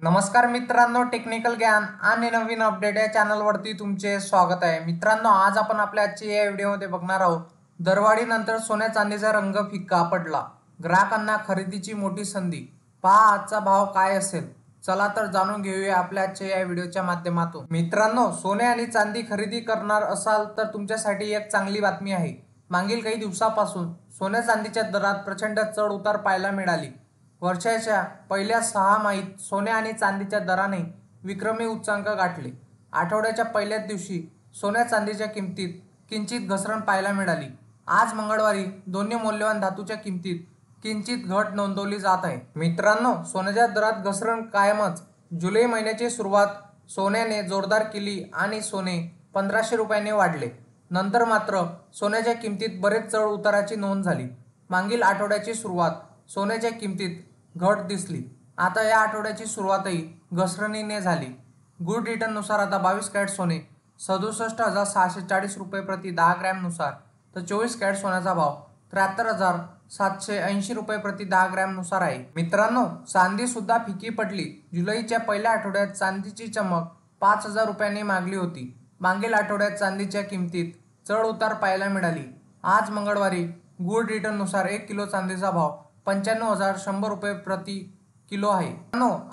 नमस्कार मित्रांनो, टेक्निकल ज्ञान आणि नवीन अपडेट या चॅनलवरती तुमचे स्वागत आहे। मित्रांनो, आज आपण आपल्या आजच्या या व्हिडिओमध्ये बघणार आहोत दरवाढीनंतर सोन्या चांदीचा रंग फिक्का पडला, ग्राहकांना खरेदीची मोठी संधी। पहा आजचा भाव काय असेल। चला तर जाणून घेऊया आपल्या आजच्या या व्हिडिओच्या माध्यमातून। मित्रांनो, सोने आणि चांदी खरेदी करणार असाल तर तुमच्यासाठी एक चांगली बातमी आहे। मागील काही दिवसांपासून सोन्या चांदीच्या दरात प्रचंड चढ उतार पाहायला मिळाली। वर्षाच्या पहिल्या 6 सोने आणि चांदीच्या दराने विक्रमी उच्चांक गाठले। आठवड्याच्या पहिल्याच दिवशी सोन्या चांदीच्या किमतीत किंचित घसरण पाहायला मिळाली। आज मंगळवारी दोन्ही मौल्यवान धातूच्या किमतीत किंचित घट नोंदवली जात आहे। मित्रांनो, सोन्याच्या दरात घसरण कायमच। जुलै महिन्याची सुरुवात सोन्याने जोरदार केली आणि सोने 1500 रुपयांनी वाढले। नंतर मात्र सोन्याच्या किमतीत बरेच चढ उताराची नोंद झाली। मागील आठवड्याची सुरुवात सोन्याच्या किमतीत घट दिसली। आता या आठवड्याची सुरुवातही घसरणीने झाली। गुड रिटर्ननुसार आता 22 कॅरेट सोने 67,640 रुपये प्रति 10 ग्रॅम नुसार, तर 24 कॅरेट सोन्याचा भाव 73,780 रुपये प्रति 10 ग्रॅम नुसार आहे। मित्रांनो, चांदी सुद्धा फिकी पडली। जुलैच्या पहिल्या आठवड्यात चांदीची चमक 5,000 रुपयांनी मागली होती। मागील आठवड्यात चांदीच्या किमतीत चढ उतार पाहायला मिळाली। आज मंगळवारी गुड रिटर्ननुसार 1 किलो चांदीचा भाव 95,100 रुपये प्रति किलो आहे।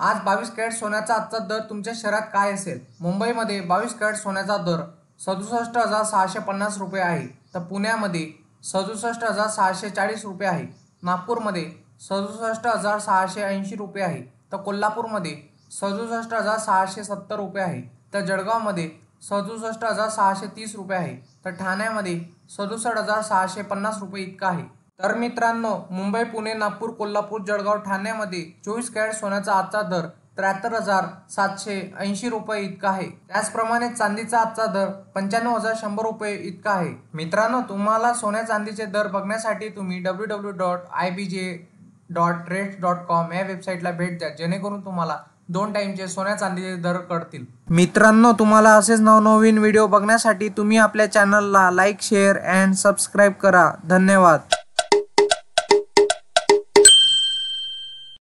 आज 22 कॅरेट सोन्याचा आजचा दर तुमच्या शहरात काय असेल? मुंबईमध्ये 22 कॅरेट सोन्याचा दर 67,650 रुपये आहे, तर पुण्यामध्ये 67,640 रुपये आहे। नागपूरमध्ये 67,680 रुपये आहे, तर कोल्हापूरमध्ये 67,670 रुपये आहे, तर जळगावमध्ये 67,630 रुपये आहे, तर ठाण्यामध्ये 67,650 रुपये इतका आहे। तर मित्रांनो, मुंबई, पुणे, नागपूर, कोल्हापूर, जळगाव, ठाण्यामध्ये 24 कॅरेट सोन्याचा आजचा दर 73,780 रुपये इतका आहे। त्याचप्रमाणे चांदीचा आजचा दर 95,100 रुपये इतका आहे। मित्रांनो, तुम्हाला सोन्या चांदीचे दर बघण्यासाठी तुम्ही www.ibj.rates.com या वेबसाईटला भेट द्या, जेणेकरून तुम्हाला 2 टाईमचे सोन्या चांदीचे दर कळतील। मित्रांनो, तुम्हाला असेच नवनवीन व्हिडिओ बघण्यासाठी तुम्ही आपल्या चॅनलला लाईक, शेअर अँड सबस्क्राईब करा। धन्यवाद।